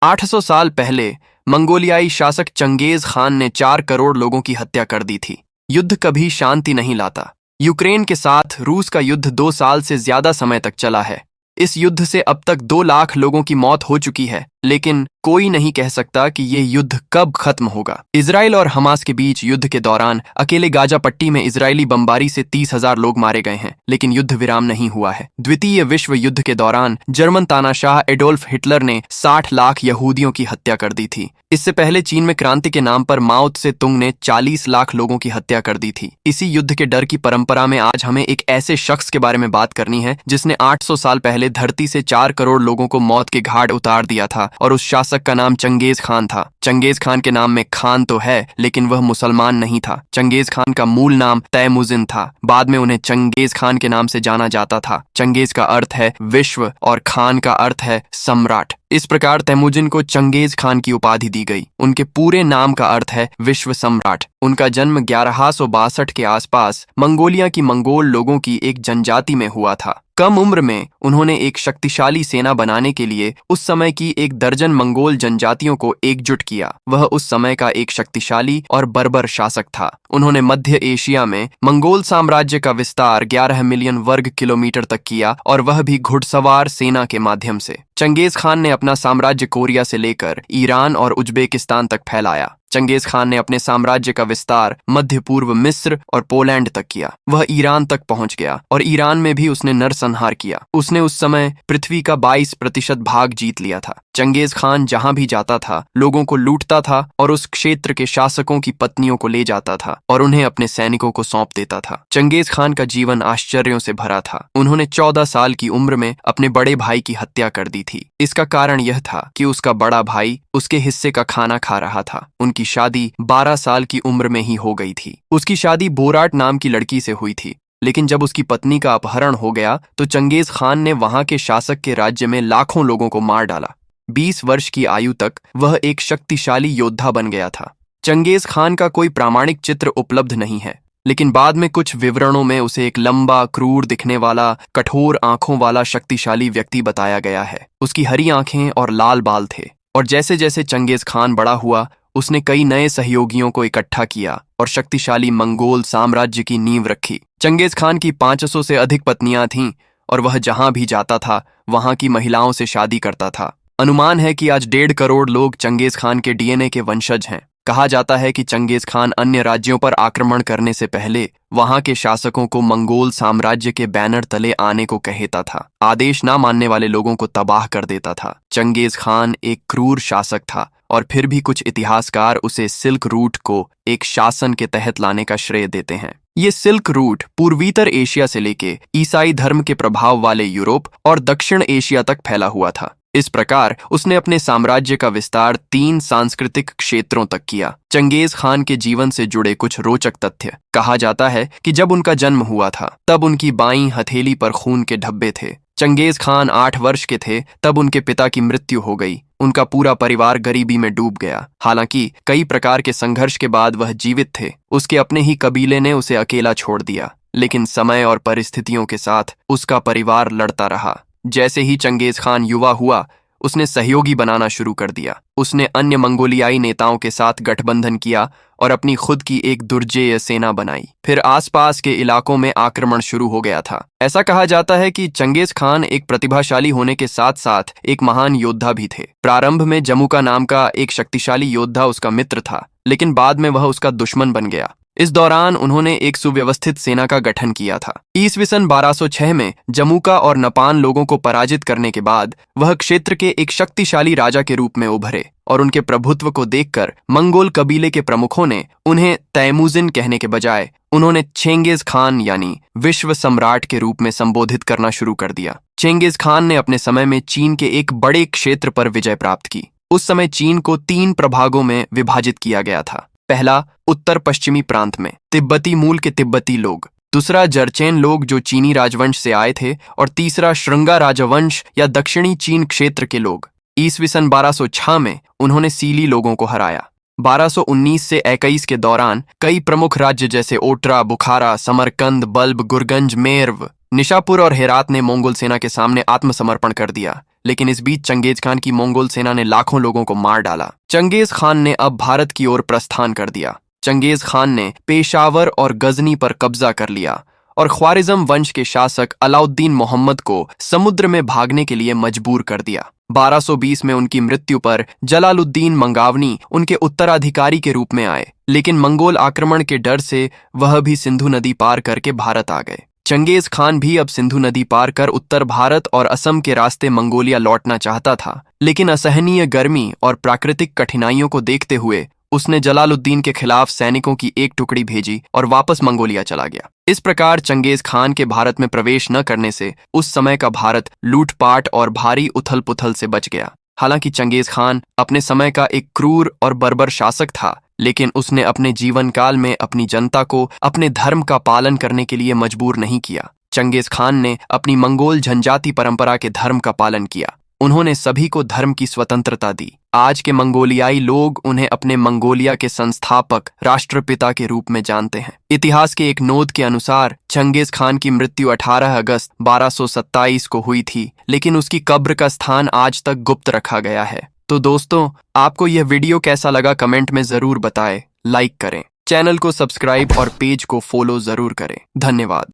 800 साल पहले मंगोलियाई शासक चंगेज खान ने 4 करोड़ लोगों की हत्या कर दी थी। युद्ध कभी शांति नहीं लाता। यूक्रेन के साथ रूस का युद्ध 2 साल से ज्यादा समय तक चला है। इस युद्ध से अब तक 2 लाख लोगों की मौत हो चुकी है, लेकिन कोई नहीं कह सकता कि ये युद्ध कब खत्म होगा। इजराइल और हमास के बीच युद्ध के दौरान अकेले गाजा पट्टी में इजरायली बमबारी से 30,000 लोग मारे गए हैं, लेकिन युद्ध विराम नहीं हुआ है। द्वितीय विश्व युद्ध के दौरान जर्मन तानाशाह एडोल्फ हिटलर ने 60 लाख यहूदियों की हत्या कर दी थी। इससे पहले चीन में क्रांति के नाम पर माओ त्से तुंग ने 40 लाख लोगों की हत्या कर दी थी। इसी युद्ध के डर की परंपरा में आज हमें एक ऐसे शख्स के बारे में बात करनी है जिसने 800 साल पहले धरती से 4 करोड़ लोगों को मौत के घाट उतार दिया था, और उस शासक का नाम चंगेज खान था। चंगेज खान के नाम में खान तो है, लेकिन वह मुसलमान नहीं था। चंगेज खान का मूल नाम तैमुजिन था। बाद में उन्हें चंगेज खान के नाम से जाना जाता था। चंगेज का अर्थ है विश्व और खान का अर्थ है सम्राट। इस प्रकार तैमुजिन को चंगेज खान की उपाधि दी गई। उनके पूरे नाम का अर्थ है विश्व सम्राट। उनका जन्म 1162 के आसपास मंगोलिया की मंगोल लोगों की एक जनजाति में हुआ था। कम उम्र में उन्होंने एक शक्तिशाली सेना बनाने के लिए उस समय की 1 दर्जन मंगोल जनजातियों को एकजुट किया। वह उस समय का एक शक्तिशाली और बर्बर शासक था। उन्होंने मध्य एशिया में मंगोल साम्राज्य का विस्तार 11 मिलियन वर्ग किलोमीटर तक किया, और वह भी घुड़सवार सेना के माध्यम से। चंगेज खान ने अपना साम्राज्य कोरिया से लेकर ईरान और उज्बेकिस्तान तक फैलाया। चंगेज खान ने अपने साम्राज्य का विस्तार मध्य पूर्व मिस्र और पोलैंड तक किया। वह ईरान तक पहुंच गया, और ईरान में भी उसने नरसंहार किया। उसने उस समय पृथ्वी का 22% भाग जीत लिया था। चंगेज खान जहां भी जाता था लोगों को लूटता था, और उस क्षेत्र के शासकों की पत्नियों को ले जाता था और उन्हें अपने सैनिकों को सौंप देता था। चंगेज खान का जीवन आश्चर्यों से भरा था। उन्होंने 14 साल की उम्र में अपने बड़े भाई की हत्या कर दी थी। इसका कारण यह था कि उसका बड़ा भाई उसके हिस्से का खाना खा रहा था। उनकी शादी 12 साल की उम्र में ही हो गई थी। उसकी शादी बोराट नाम की लड़की से हुई थी, लेकिन जब उसकी पत्नी का अपहरण हो गया तो चंगेज खान ने वहां के शासक के राज्य में लाखों लोगों को मार डाला। 20 वर्ष की आयु तक वह एक शक्तिशाली योद्धा बन गया था। चंगेज खान का कोई प्रामाणिक चित्र उपलब्ध नहीं है, लेकिन बाद में कुछ विवरणों में उसे एक लंबा, क्रूर दिखने वाला, कठोर आंखों वाला शक्तिशाली व्यक्ति बताया गया है। उसकी हरी आंखें और लाल बाल थे, और जैसे जैसे चंगेज खान बड़ा हुआ उसने कई नए सहयोगियों को इकट्ठा किया और शक्तिशाली मंगोल साम्राज्य की नींव रखी। चंगेज खान की 500 से अधिक पत्नियां थीं, और वह जहां भी जाता था वहां की महिलाओं से शादी करता था। अनुमान है कि आज 1.5 करोड़ लोग चंगेज खान के डीएनए के वंशज हैं। कहा जाता है कि चंगेज खान अन्य राज्यों पर आक्रमण करने से पहले वहां के शासकों को मंगोल साम्राज्य के बैनर तले आने को कहता था। आदेश ना मानने वाले लोगों को तबाह कर देता था। चंगेज खान एक क्रूर शासक था, और फिर भी कुछ इतिहासकार उसे सिल्क रूट को एक शासन के तहत लाने का श्रेय देते हैं। ये सिल्क रूट पूर्वीतर एशिया से लेके ईसाई धर्म के प्रभाव वाले यूरोप और दक्षिण एशिया तक फैला हुआ था। इस प्रकार उसने अपने साम्राज्य का विस्तार 3 सांस्कृतिक क्षेत्रों तक किया। चंगेज खान के जीवन से जुड़े कुछ रोचक तथ्य। कहा जाता है कि जब उनका जन्म हुआ था तब उनकी बाईं हथेली पर खून के धब्बे थे। चंगेज खान 8 वर्ष के थे तब उनके पिता की मृत्यु हो गई। उनका पूरा परिवार गरीबी में डूब गया। हालांकि कई प्रकार के संघर्ष के बाद वह जीवित थे। उसके अपने ही कबीले ने उसे अकेला छोड़ दिया, लेकिन समय और परिस्थितियों के साथ उसका परिवार लड़ता रहा। जैसे ही चंगेज खान युवा हुआ उसने सहयोगी बनाना शुरू कर दिया। उसने अन्य मंगोलियाई नेताओं के साथ गठबंधन किया और अपनी खुद की एक दुर्जेय सेना बनाई। फिर आसपास के इलाकों में आक्रमण शुरू हो गया था। ऐसा कहा जाता है कि चंगेज खान एक प्रतिभाशाली होने के साथ साथ एक महान योद्धा भी थे। प्रारंभ में जमुका नाम का एक शक्तिशाली योद्धा उसका मित्र था, लेकिन बाद में वह उसका दुश्मन बन गया। इस दौरान उन्होंने एक सुव्यवस्थित सेना का गठन किया था। ईस्वीसन 1206 में जमुका और नपान लोगों को पराजित करने के बाद वह क्षेत्र के एक शक्तिशाली राजा के रूप में उभरे, और उनके प्रभुत्व को देखकर मंगोल कबीले के प्रमुखों ने उन्हें तैमुजिन कहने के बजाय उन्होंने चेंगिज खान यानी विश्व सम्राट के रूप में संबोधित करना शुरू कर दिया। चेंगिज खान ने अपने समय में चीन के एक बड़े क्षेत्र पर विजय प्राप्त की। उस समय चीन को 3 प्रभागों में विभाजित किया गया था। पहला, उत्तर पश्चिमी प्रांत में तिब्बती मूल के तिब्बती लोग, दूसरा जरचेन लोग जो चीनी राजवंश से आए थे, और तीसरा श्रृंगा राजवंश या दक्षिणी चीन क्षेत्र के लोग। ईस्वीसन 1206 में उन्होंने सीली लोगों को हराया। 1219 से 21 के दौरान कई प्रमुख राज्य जैसे ओट्रा, बुखारा, समरकंद, बल्ब, गुरगंज, मेर्व, निशापुर और हेरात ने मंगोल सेना के सामने आत्मसमर्पण कर दिया। लेकिन इस बीच चंगेज खान की मंगोल सेना ने लाखों लोगों को मार डाला। चंगेज खान ने अब भारत की ओर प्रस्थान कर दिया। चंगेज खान ने पेशावर और गजनी पर कब्जा कर लिया और ख्वारिज्म वंश के शासक अलाउद्दीन मोहम्मद को समुद्र में भागने के लिए मजबूर कर दिया। 1220 में उनकी मृत्यु पर जलालुद्दीन मंगावनी उनके उत्तराधिकारी के रूप में आए, लेकिन मंगोल आक्रमण के डर से वह भी सिंधु नदी पार करके भारत आ गए। चंगेज खान भी अब सिंधु नदी पार कर उत्तर भारत और असम के रास्ते मंगोलिया लौटना चाहता था, लेकिन असहनीय गर्मी और प्राकृतिक कठिनाइयों को देखते हुए उसने जलालुद्दीन के खिलाफ सैनिकों की एक टुकड़ी भेजी और वापस मंगोलिया चला गया। इस प्रकार चंगेज खान के भारत में प्रवेश न करने से उस समय का भारत लूटपाट और भारी उथल पुथल से बच गया। हालांकि चंगेज खान अपने समय का एक क्रूर और बर्बर शासक था, लेकिन उसने अपने जीवन काल में अपनी जनता को अपने धर्म का पालन करने के लिए मजबूर नहीं किया। चंगेज खान ने अपनी मंगोल जनजाति परंपरा के धर्म का पालन किया। उन्होंने सभी को धर्म की स्वतंत्रता दी। आज के मंगोलियाई लोग उन्हें अपने मंगोलिया के संस्थापक राष्ट्रपिता के रूप में जानते हैं। इतिहास के एक नोट के अनुसार चंगेज खान की मृत्यु 18 अगस्त 1227 को हुई थी, लेकिन उसकी कब्र का स्थान आज तक गुप्त रखा गया है। तो दोस्तों, आपको यह वीडियो कैसा लगा कमेंट में जरूर बताएं, लाइक करें, चैनल को सब्सक्राइब और पेज को फॉलो जरूर करें। धन्यवाद।